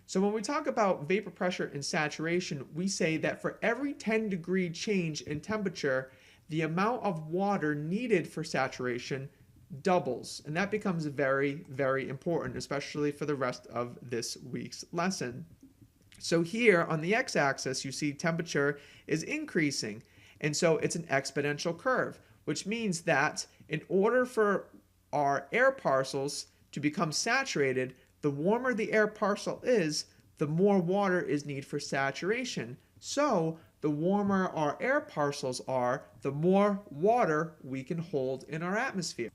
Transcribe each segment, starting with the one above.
So when we talk about vapor pressure and saturation, we say that for every 10-degree change in temperature, the amount of water needed for saturation doubles. And that becomes very, very important, especially for the rest of this week's lesson. So here on the x-axis, you see temperature is increasing. And so it's an exponential curve, which means that in order for our air parcels to become saturated, the warmer the air parcel is, the more water is needed for saturation. So the warmer our air parcels are, the more water we can hold in our atmosphere.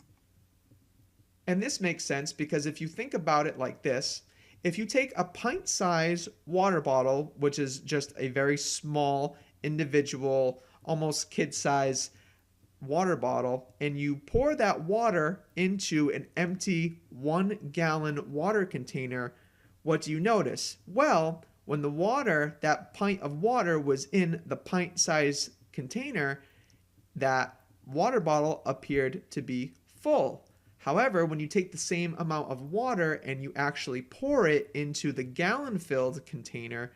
And this makes sense because if you think about it like this, if you take a pint-sized water bottle, which is just a very small, individual, almost kid-size water bottle, and you pour that water into an empty 1-gallon water container, what do you notice? Well, when the water, that pint of water was in the pint-sized container, that water bottle appeared to be full. However, when you take the same amount of water and you actually pour it into the gallon-filled container,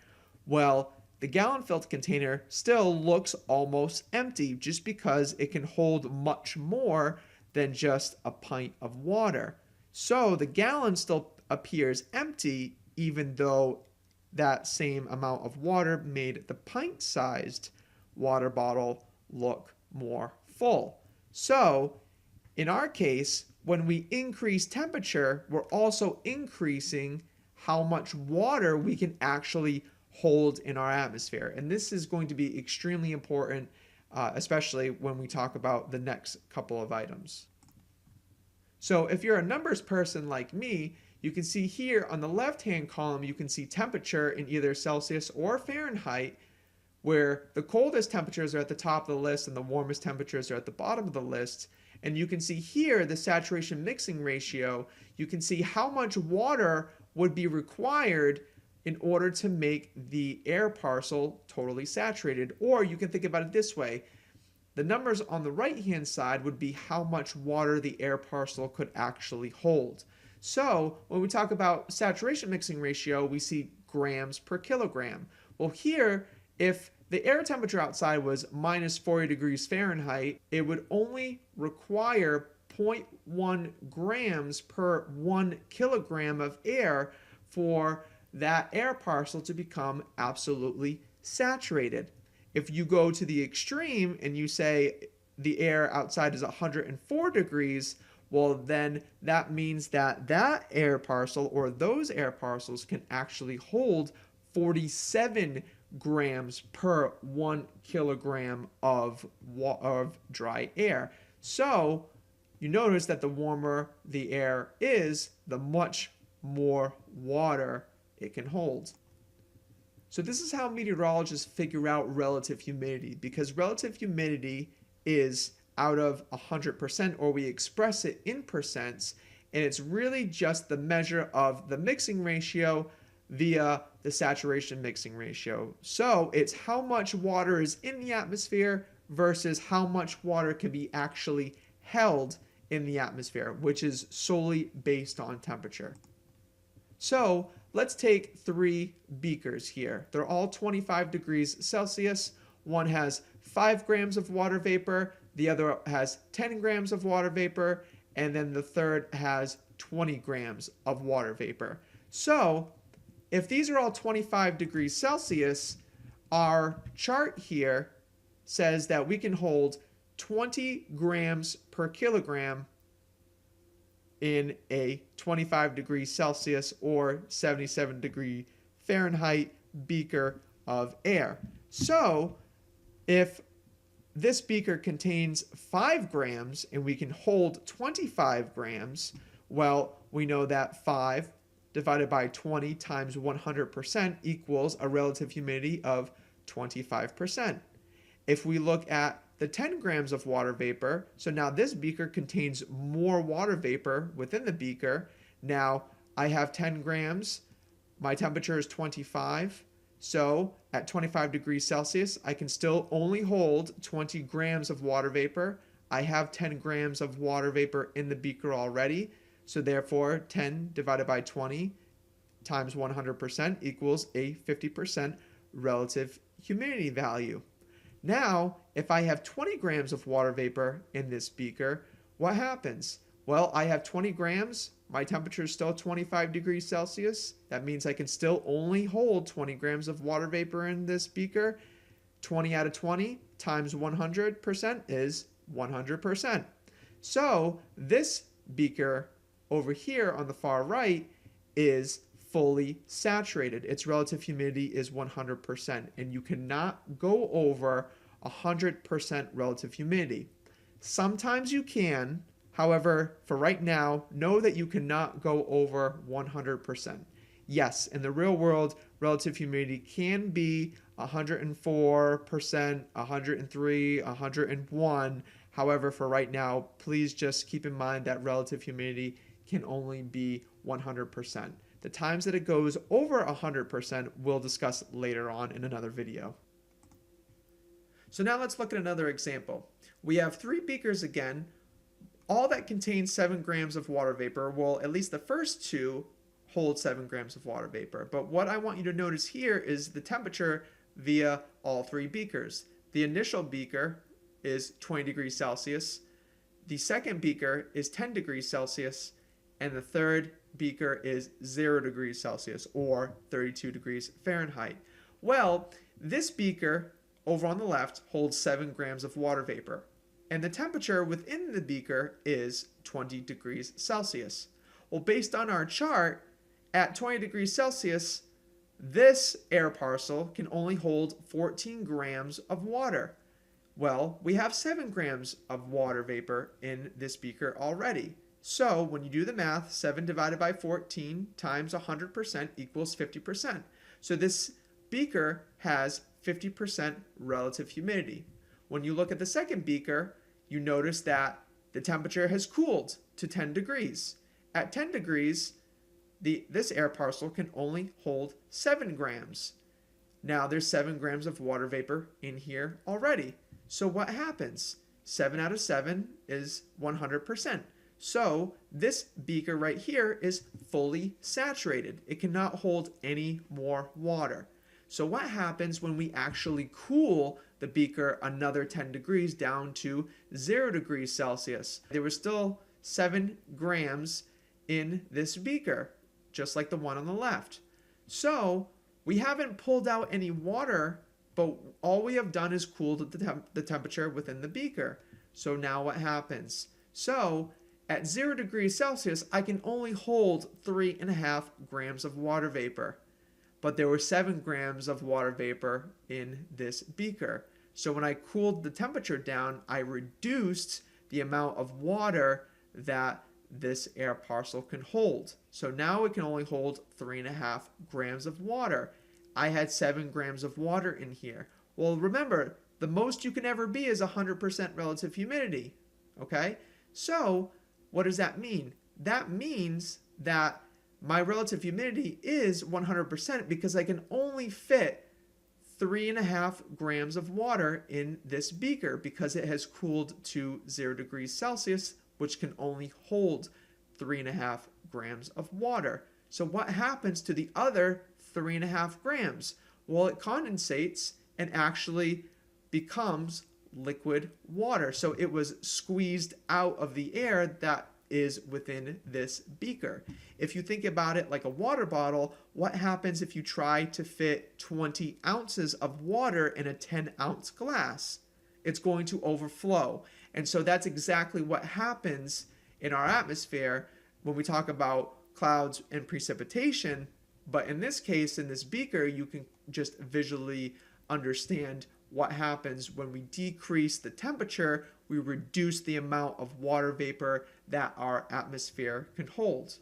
well, the gallon-filled container still looks almost empty just because it can hold much more than just a pint of water. So the gallon still appears empty even though that same amount of water made the pint-sized water bottle look more full. So in our case, when we increase temperature, we're also increasing how much water we can actually hold in our atmosphere. And this is going to be extremely important, especially when we talk about the next couple of items. So if you're a numbers person like me, you can see here on the left-hand column, you can see temperature in either Celsius or Fahrenheit, where the coldest temperatures are at the top of the list and the warmest temperatures are at the bottom of the list. And you can see here the saturation mixing ratio. You can see how much water would be required in order to make the air parcel totally saturated. Or you can think about it this way. The numbers on the right-hand side would be how much water the air parcel could actually hold. So when we talk about saturation mixing ratio, we see grams per kilogram. Well, here, if the air temperature outside was minus 40 degrees Fahrenheit, it would only require 0.1 grams per 1 kilogram of air for that air parcel to become absolutely saturated. If you go to the extreme and you say the air outside is 104 degrees, well, then that means that that air parcel or those air parcels can actually hold 47 grams per 1 kilogram of dry air. So you notice that the warmer the air is, the much more water it can hold. So this is how meteorologists figure out relative humidity, because relative humidity is out of 100%, or we express it in percents, and it's really just the measure of the mixing ratio via the saturation mixing ratio. So it's how much water is in the atmosphere versus how much water can be actually held in the atmosphere, which is solely based on temperature. So let's take 3 beakers here. They're all 25 degrees Celsius. One has 5 grams of water vapor, the other has 10 grams of water vapor, and then the third has 20 grams of water vapor. So if these are all 25 degrees Celsius, our chart here says that we can hold 20 grams per kilogram in a 25 degrees Celsius or 77 degree Fahrenheit beaker of air. So if this beaker contains 5 grams and we can hold 25 grams, well, we know that 5 divided by 20 times 100% equals a relative humidity of 25%. If we look at the 10 grams of water vapor, so now this beaker contains more water vapor within the beaker. Now I have 10 grams, my temperature is 25, so at 25 degrees Celsius, I can still only hold 20 grams of water vapor. I have 10 grams of water vapor in the beaker already, so therefore 10 divided by 20 times 100% equals a 50% relative humidity value. Now, if I have 20 grams of water vapor in this beaker, what happens? Well, I have 20 grams. My temperature is still 25 degrees Celsius. That means I can still only hold 20 grams of water vapor in this beaker. 20 out of 20 times 100% is 100%. So this beaker over here on the far right is fully saturated. Its relative humidity is 100%, and you cannot go over 100% relative humidity. Sometimes you can. However, for right now, know that you cannot go over 100%. Yes, in the real world, relative humidity can be 104%, 103, 101. However, for right now, please just keep in mind that relative humidity can only be 100%. The times that it goes over 100% we'll discuss later on in another video. So now let's look at another example. We have 3 beakers again, all that contain 7 grams of water vapor. Well, at least the first 2 hold 7 grams of water vapor. But what I want you to notice here is the temperature via all 3 beakers. The initial beaker is 20 degrees Celsius. The second beaker is 10 degrees Celsius. And the third beaker is 0 degrees Celsius or 32 degrees Fahrenheit. Well, this beaker over on the left holds 7 grams of water vapor, and the temperature within the beaker is 20 degrees Celsius. Well, based on our chart, at 20 degrees Celsius, this air parcel can only hold 14 grams of water. Well, we have 7 grams of water vapor in this beaker already. So when you do the math, 7 divided by 14 times 100% equals 50%. So this beaker has 50% relative humidity. When you look at the second beaker, you notice that the temperature has cooled to 10 degrees. At 10 degrees, this air parcel can only hold 7 grams. Now there's 7 grams of water vapor in here already. So what happens? 7 out of 7 is 100%. So this beaker right here is fully saturated. It cannot hold any more water. So what happens when we actually cool the beaker another 10 degrees down to 0 degrees Celsius? There was still 7 grams in this beaker, just like the one on the left. So we haven't pulled out any water, but all we have done is cooled the temperature within the beaker. So now what happens? So at 0 degrees Celsius, I can only hold 3.5 grams of water vapor. But there were 7 grams of water vapor in this beaker. So when I cooled the temperature down, I reduced the amount of water that this air parcel can hold. So now it can only hold 3.5 grams of water. I had 7 grams of water in here. Well, remember, the most you can ever be is 100% relative humidity. Okay? So what does that mean? That means that my relative humidity is 100% because I can only fit 3.5 grams of water in this beaker because it has cooled to 0 degrees Celsius, which can only hold 3.5 grams of water. So what happens to the other 3.5 grams? Well, it condensates and actually becomes liquid water. So it was squeezed out of the air that is within this beaker. If you think about it like a water bottle, what happens if you try to fit 20 ounces of water in a 10-ounce glass? It's going to overflow. And so that's exactly what happens in our atmosphere when we talk about clouds and precipitation. But in this case, in this beaker, you can just visually understand what happens when we decrease the temperature. We reduce the amount of water vapor that our atmosphere can hold.